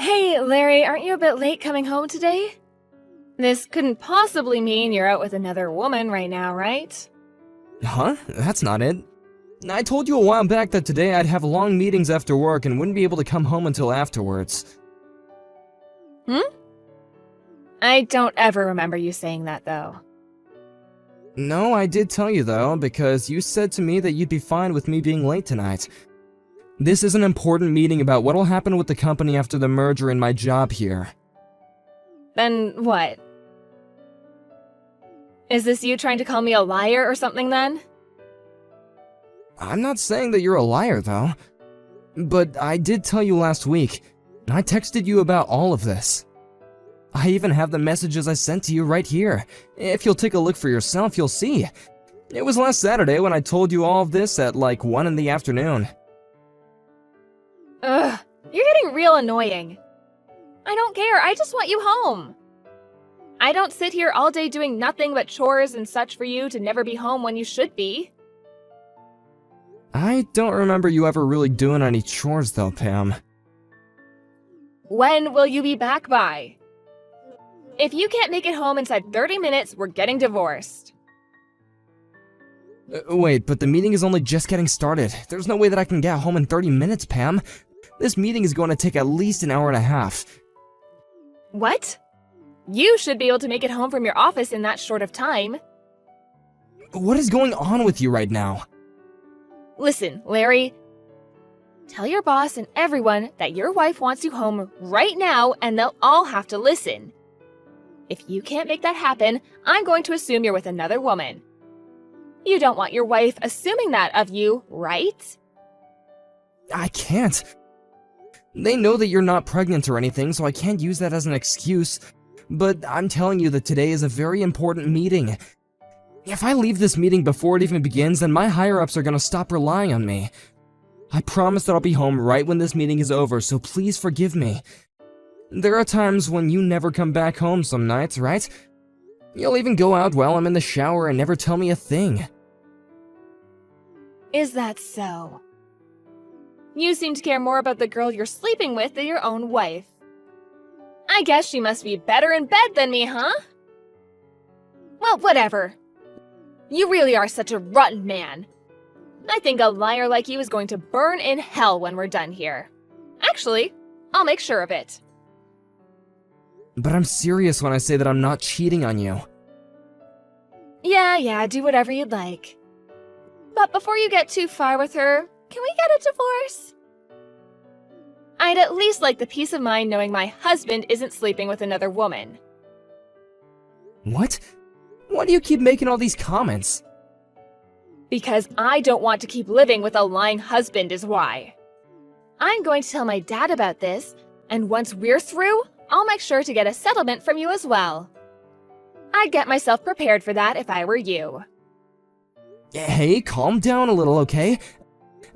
Hey, Larry, aren't you a bit late coming home today? This couldn't possibly mean you're out with another woman right now, right? Huh? That's not it. I told you a while back that today I'd have long meetings after work and wouldn't be able to come home until afterwards. I don't ever remember you saying that, though. No, I did tell you though, because you said to me that you'd be fine with me being late tonight. This is an important meeting about what'll happen with the company after the merger and my job here. Then what? Is this you trying to call me a liar or something then? I'm not saying that you're a liar though. But I did tell you last week, and I texted you about all of this. I even have the messages I sent to you right here. If you'll take a look for yourself, you'll see. It was last Saturday when I told you all of this at like 1 in the afternoon. Ugh, you're getting real annoying. I don't care, I just want you home. I don't sit here all day doing nothing but chores and such for you to never be home when you should be. I don't remember you ever really doing any chores though, Pam. When will you be back by? If you can't make it home inside 30 minutes, we're getting divorced. Wait, but the meeting is only just getting started. There's no way that I can get home in 30 minutes, Pam. This meeting is going to take at least an hour and a half. What? You should be able to make it home from your office in that short of time. What is going on with you right now? Listen, Larry. Tell your boss and everyone that your wife wants you home right now and they'll all have to listen. If you can't make that happen, I'm going to assume you're with another woman. You don't want your wife assuming that of you, right? I can't. They know that you're not pregnant or anything, so I can't use that as an excuse. But I'm telling you that today is a very important meeting. If I leave this meeting before it even begins, then my higher-ups are gonna stop relying on me. I promise that I'll be home right when this meeting is over, so please forgive me. There are times when you never come back home some nights, right? You'll even go out while I'm in the shower and never tell me a thing. Is that so? You seem to care more about the girl you're sleeping with than your own wife. I guess she must be better in bed than me, huh? Well, whatever. You really are such a rotten man. I think a liar like you is going to burn in hell when we're done here. Actually, I'll make sure of it. But I'm serious when I say that I'm not cheating on you. Yeah, do whatever you'd like. But before you get too far with her, can we get a divorce? I'd at least like the peace of mind knowing my husband isn't sleeping with another woman. What? Why do you keep making all these comments? Because I don't want to keep living with a lying husband is why. I'm going to tell my dad about this, and once we're through, I'll make sure to get a settlement from you as well. I'd get myself prepared for that if I were you. Hey, calm down a little, okay?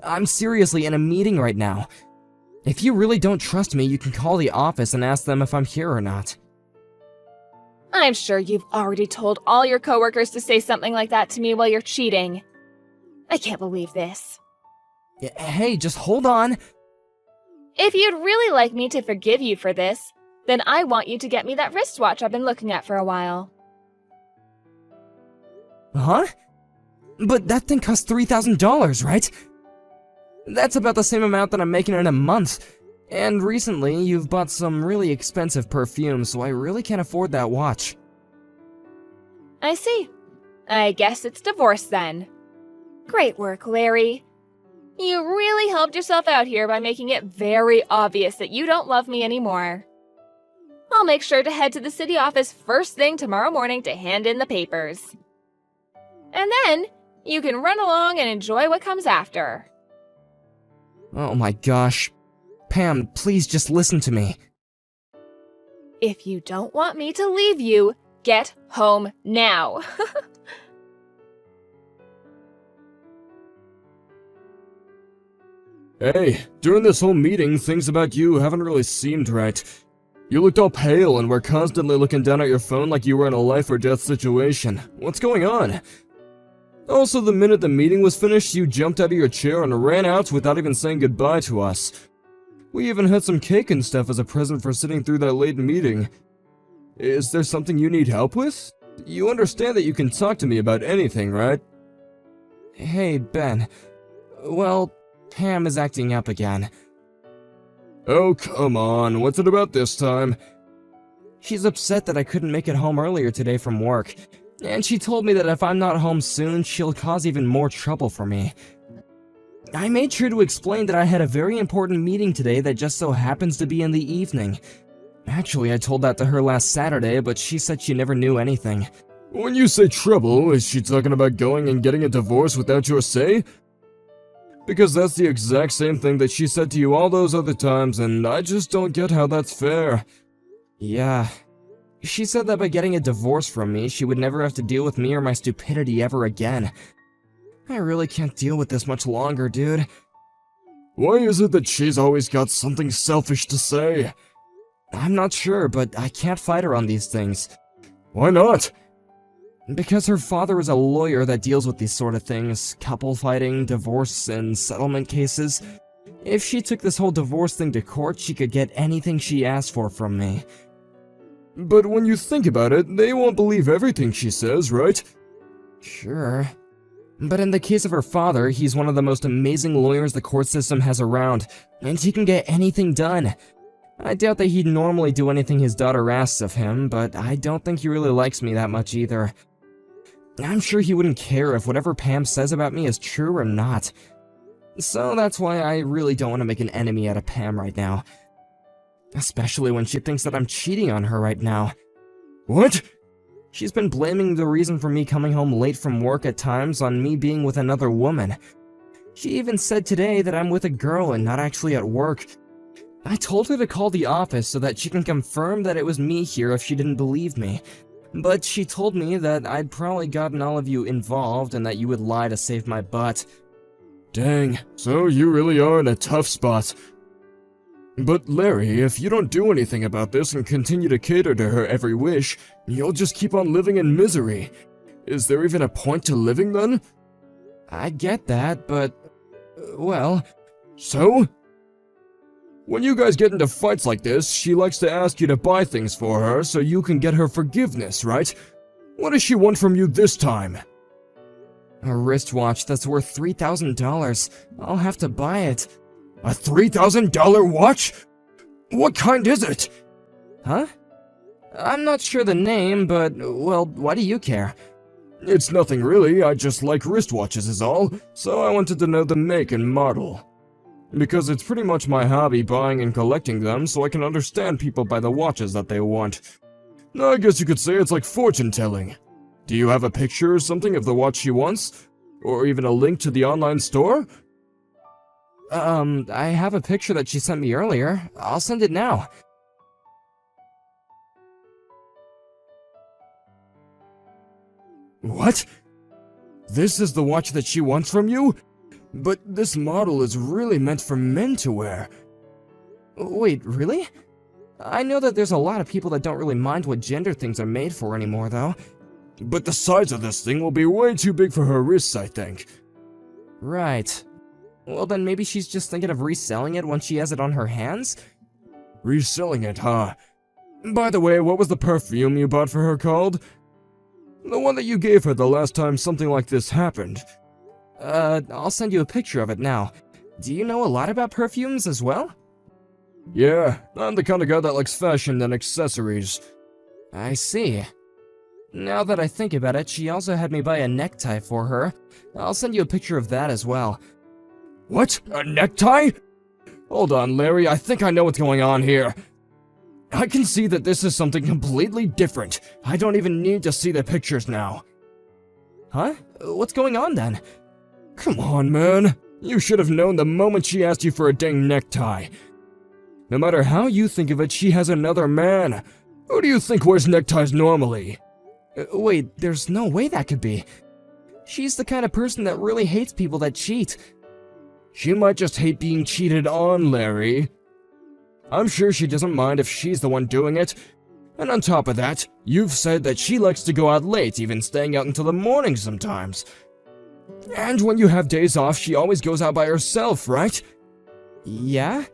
I'm seriously in a meeting right now. If you really don't trust me, you can call the office and ask them if I'm here or not. I'm sure you've already told all your coworkers to say something like that to me while you're cheating. I can't believe this. Hey, just hold on. If you'd really like me to forgive you for this, then I want you to get me that wristwatch I've been looking at for a while. Huh? But that thing costs $3,000, right? That's about the same amount that I'm making in a month. And recently, you've bought some really expensive perfume, so I really can't afford that watch. I see. I guess it's divorce then. Great work, Larry. You really helped yourself out here by making it very obvious that you don't love me anymore. I'll make sure to head to the city office first thing tomorrow morning to hand in the papers. And then, you can run along and enjoy what comes after. Oh my gosh. Pam, please just listen to me. If you don't want me to leave you, get home now. Hey, during this whole meeting, things about you haven't really seemed right. You looked all pale and were constantly looking down at your phone like you were in a life or death situation. What's going on? Also, the minute the meeting was finished, you jumped out of your chair and ran out without even saying goodbye to us. We even had some cake and stuff as a present for sitting through that late meeting. Is there something you need help with? You understand that you can talk to me about anything, right? Hey, Ben. Well, Pam is acting up again. Oh, come on, what's it about this time? She's upset that I couldn't make it home earlier today from work, and she told me that if I'm not home soon, she'll cause even more trouble for me. I made sure to explain that I had a very important meeting today that just so happens to be in the evening. Actually, I told that to her last Saturday, but she said she never knew anything. When you say trouble, is she talking about going and getting a divorce without your say? Because that's the exact same thing that she said to you all those other times, and I just don't get how that's fair. Yeah. She said that by getting a divorce from me, she would never have to deal with me or my stupidity ever again. I really can't deal with this much longer, dude. Why is it that she's always got something selfish to say? I'm not sure, but I can't fight her on these things. Why not? Because her father is a lawyer that deals with these sort of things, couple fighting, divorce, and settlement cases. If she took this whole divorce thing to court, she could get anything she asked for from me. But when you think about it, they won't believe everything she says, right? Sure. But in the case of her father, he's one of the most amazing lawyers the court system has around, and he can get anything done. I doubt that he'd normally do anything his daughter asks of him, but I don't think he really likes me that much either. I'm sure he wouldn't care if whatever Pam says about me is true or not. So that's why I really don't want to make an enemy out of Pam right now. Especially when she thinks that I'm cheating on her right now. What? She's been blaming the reason for me coming home late from work at times on me being with another woman. She even said today that I'm with a girl and not actually at work. I told her to call the office so that she can confirm that it was me here if she didn't believe me. But she told me that I'd probably gotten all of you involved and that you would lie to save my butt. Dang, so you really are in a tough spot. But Larry, if you don't do anything about this and continue to cater to her every wish, you'll just keep on living in misery. Is there even a point to living then? I get that, but... well... So? When you guys get into fights like this, she likes to ask you to buy things for her so you can get her forgiveness, right? What does she want from you this time? A wristwatch that's worth $3,000. I'll have to buy it. A $3,000 watch? What kind is it? Huh? I'm not sure the name, but, well, why do you care? It's nothing really, I just like wristwatches is all, so I wanted to know the make and model. Because it's pretty much my hobby buying and collecting them, so I can understand people by the watches that they want. I guess you could say it's like fortune telling. Do you have a picture or something of the watch she wants? Or even a link to the online store? I have a picture that she sent me earlier. I'll send it now. What? This is the watch that she wants from you? But this model is really meant for men to wear. Wait, really? I know that there's a lot of people that don't really mind what gender things are made for anymore, though. But the size of this thing will be way too big for her wrists, I think. Right. Well, then maybe she's just thinking of reselling it once she has it on her hands? Reselling it, huh? By the way, what was the perfume you bought for her called? The one that you gave her the last time something like this happened. I'll send you a picture of it now. Do you know a lot about perfumes as well? Yeah, I'm the kind of guy that likes fashion and accessories. I see. Now that I think about it, she also had me buy a necktie for her. I'll send you a picture of that as well. What? A necktie? Hold on, Larry, I think I know what's going on here. I can see that this is something completely different. I don't even need to see the pictures now. Huh? What's going on then? Come on, man. You should have known the moment she asked you for a dang necktie. No matter how you think of it, she has another man. Who do you think wears neckties normally? Wait, there's no way that could be. She's the kind of person that really hates people that cheat. She might just hate being cheated on, Larry. I'm sure she doesn't mind if she's the one doing it. And on top of that, you've said that she likes to go out late, even staying out until the morning sometimes. And when you have days off, she always goes out by herself, right? Yeah?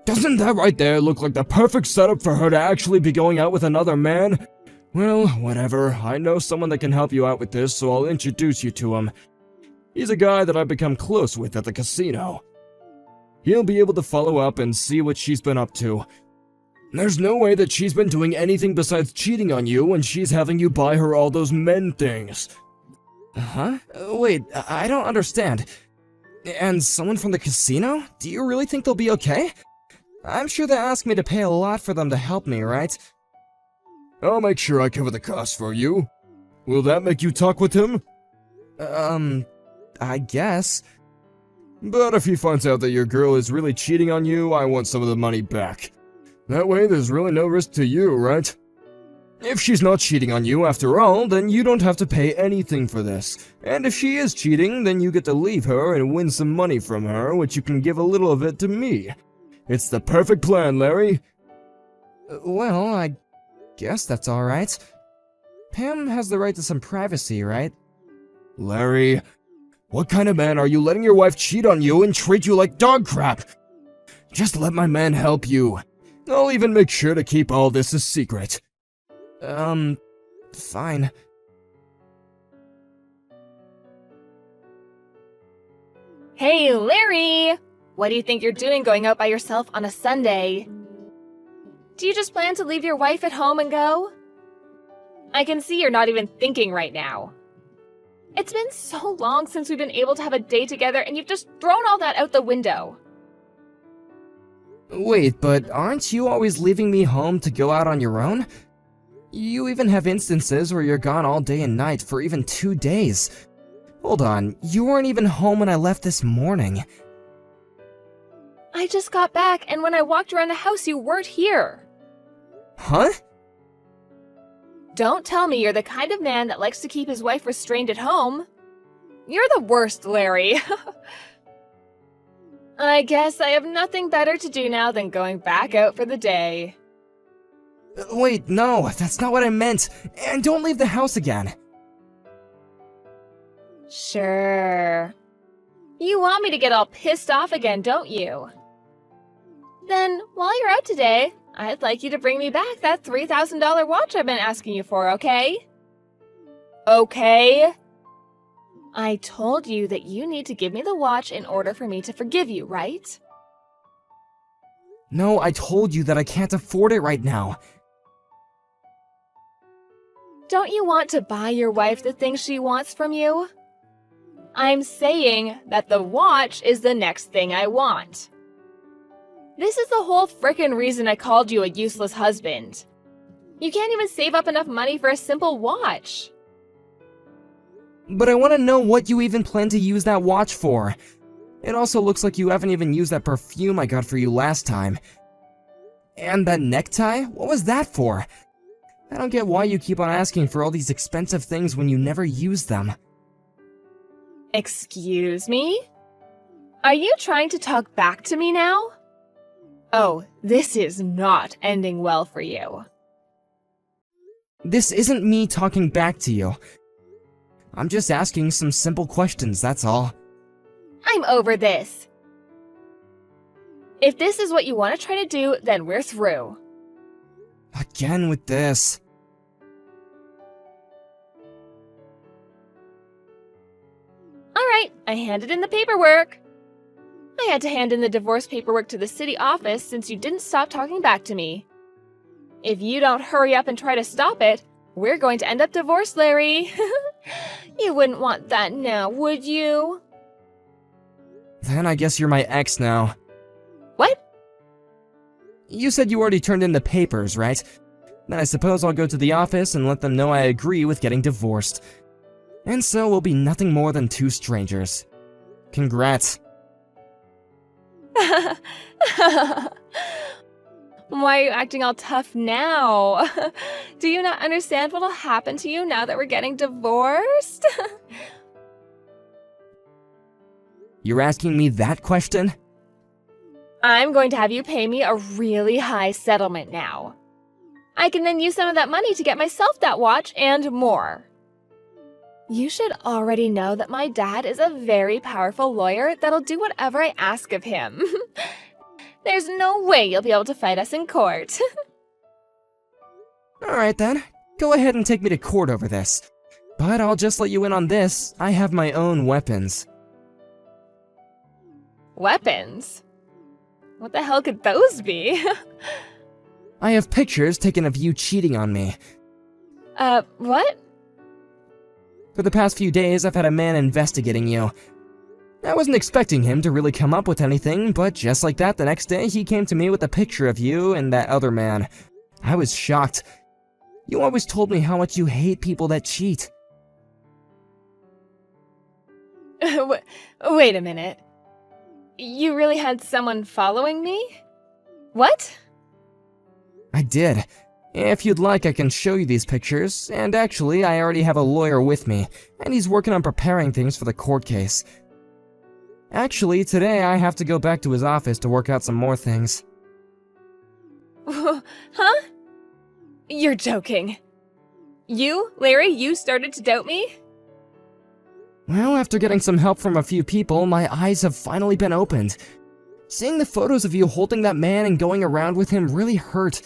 Doesn't that right there look like the perfect setup for her to actually be going out with another man? Well, whatever. I know someone that can help you out with this, so I'll introduce you to him. He's a guy that I've become close with at the casino. He'll be able to follow up and see what she's been up to. There's no way that she's been doing anything besides cheating on you when she's having you buy her all those men things. Huh? Wait, I don't understand. And someone from the casino? Do you really think they'll be okay? I'm sure they asked me to pay a lot for them to help me, right? I'll make sure I cover the cost for you. Will that make you talk with him? I guess. But if he finds out that your girl is really cheating on you, I want some of the money back. That way there's really no risk to you, right? If she's not cheating on you after all, then you don't have to pay anything for this. And if she is cheating, then you get to leave her and win some money from her, which you can give a little of it to me. It's the perfect plan, Larry. Well, I guess that's alright. Pam has the right to some privacy, right? Larry, what kind of man are you letting your wife cheat on you and treat you like dog crap? Just let my man help you. I'll even make sure to keep all this a secret. Fine. Hey, Larry! What do you think you're doing going out by yourself on a Sunday? Do you just plan to leave your wife at home and go? I can see you're not even thinking right now. It's been so long since we've been able to have a day together and you've just thrown all that out the window. Wait, but aren't you always leaving me home to go out on your own? You even have instances where you're gone all day and night for even 2 days. Hold on, you weren't even home when I left this morning. I just got back, and when I walked around the house, you weren't here. Huh? Don't tell me you're the kind of man that likes to keep his wife restrained at home. You're the worst, Larry. I guess I have nothing better to do now than going back out for the day. Wait, no, that's not what I meant. And don't leave the house again. Sure. You want me to get all pissed off again, don't you? Then, while you're out today, I'd like you to bring me back that $3,000 watch I've been asking you for, okay? Okay? I told you that you need to give me the watch in order for me to forgive you, right? No, I told you that I can't afford it right now. Don't you want to buy your wife the things she wants from you? I'm saying that the watch is the next thing I want. This is the whole frickin' reason I called you a useless husband. You can't even save up enough money for a simple watch. But I want to know what you even plan to use that watch for. It also looks like you haven't even used that perfume I got for you last time. And that necktie? What was that for? I don't get why you keep on asking for all these expensive things when you never use them. Excuse me? Are you trying to talk back to me now? Oh, this is not ending well for you. This isn't me talking back to you. I'm just asking some simple questions, that's all. I'm over this. If this is what you want to try to do, then we're through. Again with this. Alright, I handed in the paperwork. I had to hand in the divorce paperwork to the city office since you didn't stop talking back to me. If you don't hurry up and try to stop it, we're going to end up divorced, Larry. You wouldn't want that now, would you? Then I guess you're my ex now. What? You said you already turned in the papers, right? Then I suppose I'll go to the office and let them know I agree with getting divorced. And so we'll be nothing more than two strangers. Congrats. Why are you acting all tough now? Do you not understand what'll happen to you now that we're getting divorced? You're asking me that question? I'm going to have you pay me a really high settlement now. I can then use some of that money to get myself that watch and more. You should already know that my dad is a very powerful lawyer that'll do whatever I ask of him. there's no way you'll be able to fight us in court. Alright then, go ahead and take me to court over this. But I'll just let you in on this, I have my own weapons. Weapons? What the hell could those be? I have pictures taken of you cheating on me. What? For the past few days, I've had a man investigating you. I wasn't expecting him to really come up with anything, but just like that, the next day he came to me with a picture of you and that other man. I was shocked. You always told me how much you hate people that cheat. Wait a minute. You really had someone following me? What? I did. If you'd like, I can show you these pictures, and actually, I already have a lawyer with me, and he's working on preparing things for the court case. Actually, today I have to go back to his office to work out some more things. Huh? You're joking. You, Larry, you started to doubt me? Well, after getting some help from a few people, my eyes have finally been opened. Seeing the photos of you holding that man and going around with him really hurt.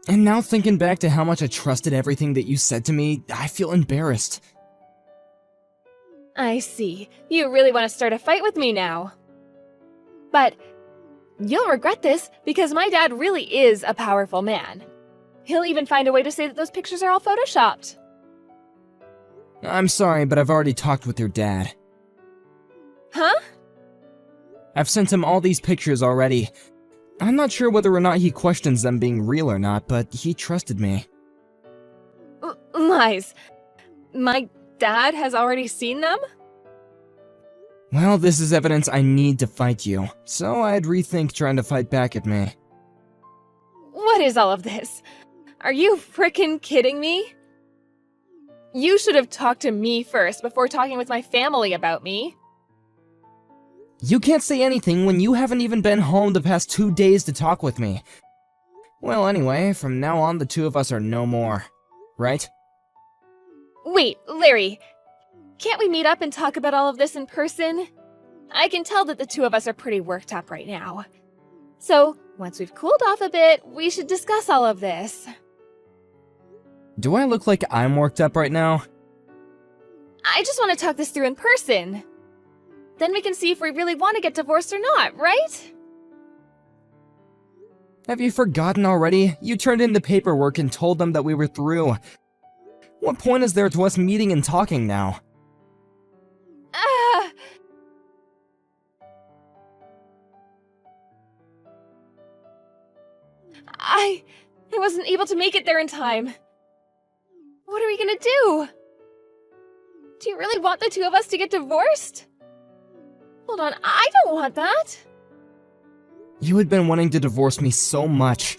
And now thinking back to how much I trusted everything that you said to me, I feel embarrassed. I see. You really want to start a fight with me now. But you'll regret this because my dad really is a powerful man. He'll even find a way to say that those pictures are all photoshopped. I'm sorry, but I've already talked with your dad. Huh? I've sent him all these pictures already. I'm not sure whether or not he questions them being real or not, but he trusted me. Lies. My dad has already seen them? Well, this is evidence I need to fight you, so I'd rethink trying to fight back at me. What is all of this? Are you frickin' kidding me? You should have talked to me first before talking with my family about me. You can't say anything when you haven't even been home the past 2 days to talk with me. Well, anyway, from now on the two of us are no more, right? Wait, Larry. Can't we meet up and talk about all of this in person? I can tell that the two of us are pretty worked up right now. So, once we've cooled off a bit, we should discuss all of this. Do I look like I'm worked up right now? I just want to talk this through in person. Then we can see if we really want to get divorced or not, right? Have you forgotten already? You turned in the paperwork and told them that we were through. What point is there to us meeting and talking now? I wasn't able to make it there in time. What are we gonna do? Do you really want the two of us to get divorced? Hold on, I don't want that. You had been wanting to divorce me so much.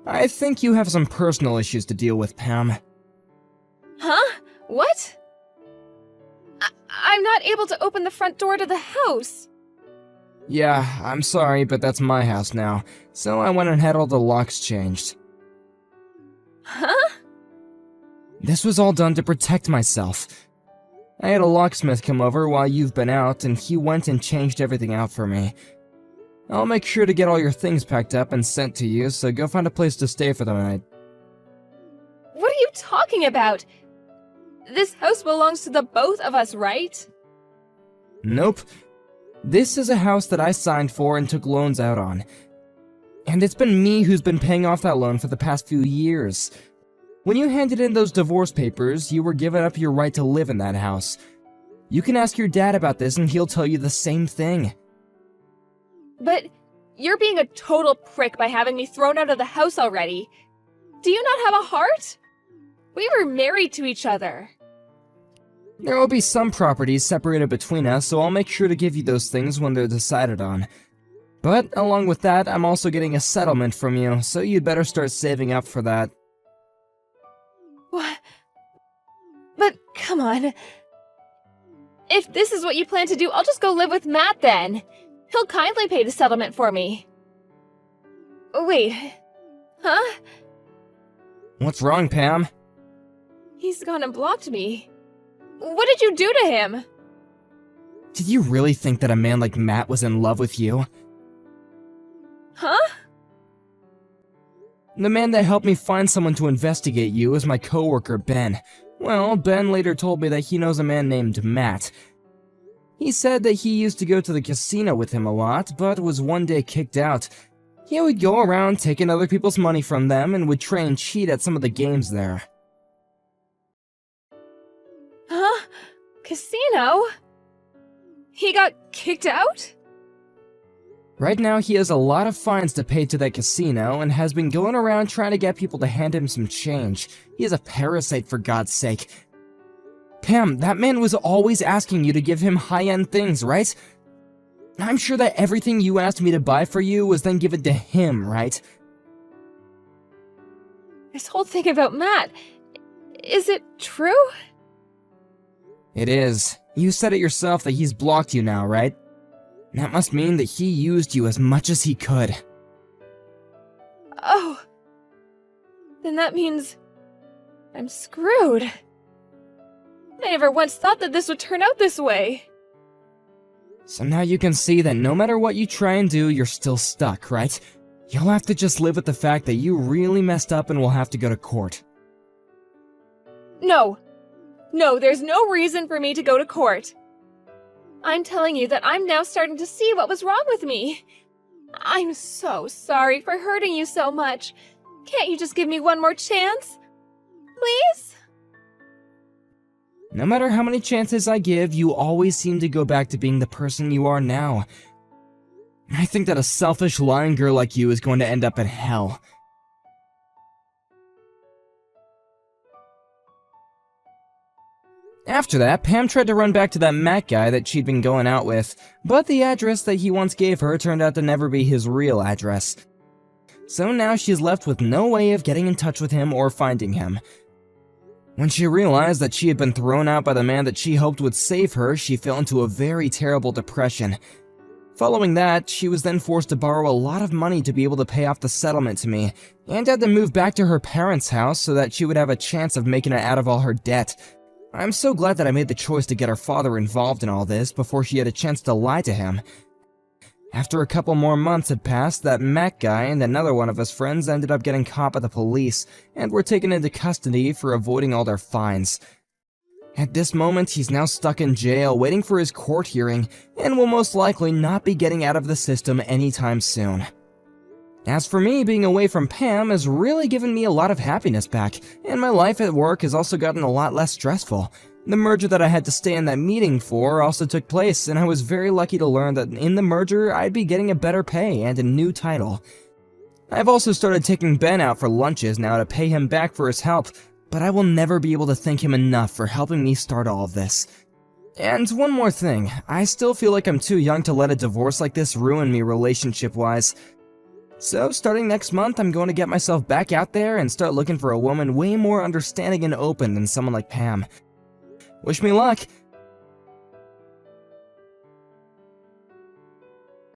I think you have some personal issues to deal with, Pam. Huh? What? I'm not able to open the front door to the house. Yeah, I'm sorry, but that's my house now, so I went and had all the locks changed. Huh? This was all done to protect myself. I had a locksmith come over while you've been out, and he went and changed everything out for me. I'll make sure to get all your things packed up and sent to you, so go find a place to stay for the night. What are you talking about? This house belongs to the both of us, right? Nope. This is a house that I signed for and took loans out on. And it's been me who's been paying off that loan for the past few years. When you handed in those divorce papers, you were giving up your right to live in that house. You can ask your dad about this and he'll tell you the same thing. But you're being a total prick by having me thrown out of the house already. Do you not have a heart? We were married to each other. There will be some properties separated between us, so I'll make sure to give you those things when they're decided on. But along with that, I'm also getting a settlement from you, so you'd better start saving up for that. What? But come on. If this is what you plan to do, I'll just go live with Matt then. He'll kindly pay the settlement for me. Wait. Huh? What's wrong, Pam? He's gone and blocked me. What did you do to him? Did you really think that a man like Matt was in love with you? The man that helped me find someone to investigate you is my coworker, Ben. Well, Ben later told me that he knows a man named Matt. He said that he used to go to the casino with him a lot, but was one day kicked out. He would go around taking other people's money from them and would try and cheat at some of the games there. Huh? Casino? He got kicked out? Right now, he has a lot of fines to pay to that casino and has been going around trying to get people to hand him some change. He is a parasite, for God's sake. Pam, that man was always asking you to give him high-end things, right? I'm sure that everything you asked me to buy for you was then given to him, right? This whole thing about Matt, is it true? It is. You said it yourself that he's blocked you now, right? That must mean that he used you as much as he could. Oh. Then that means I'm screwed. I never once thought that this would turn out this way. So now you can see that no matter what you try and do, you're still stuck, right? You'll have to just live with the fact that you really messed up and will have to go to court. No. No, there's no reason for me to go to court. I'm telling you that I'm now starting to see what was wrong with me. I'm so sorry for hurting you so much. Can't you just give me one more chance? Please? No matter how many chances I give, you always seem to go back to being the person you are now. I think that a selfish, lying girl like you is going to end up in hell. After that, Pam tried to run back to that Matt guy that she'd been going out with, but the address that he once gave her turned out to never be his real address. So now she's left with no way of getting in touch with him or finding him. When she realized that she had been thrown out by the man that she hoped would save her, she fell into a very terrible depression. Following that, she was then forced to borrow a lot of money to be able to pay off the settlement to me, and had to move back to her parents' house so that she would have a chance of making it out of all her debt. I'm so glad that I made the choice to get her father involved in all this before she had a chance to lie to him. After a couple more months had passed, that Matt guy and another one of his friends ended up getting caught by the police and were taken into custody for avoiding all their fines. At this moment, he's now stuck in jail waiting for his court hearing and will most likely not be getting out of the system anytime soon. As for me, being away from Pam has really given me a lot of happiness back, and my life at work has also gotten a lot less stressful. The merger that I had to stay in that meeting for also took place, and I was very lucky to learn that in the merger I'd be getting a better pay and a new title. I've also started taking Ben out for lunches now to pay him back for his help, but I will never be able to thank him enough for helping me start all of this. And one more thing, I still feel like I'm too young to let a divorce like this ruin me relationship-wise. So, starting next month, I'm going to get myself back out there and start looking for a woman way more understanding and open than someone like Pam. Wish me luck,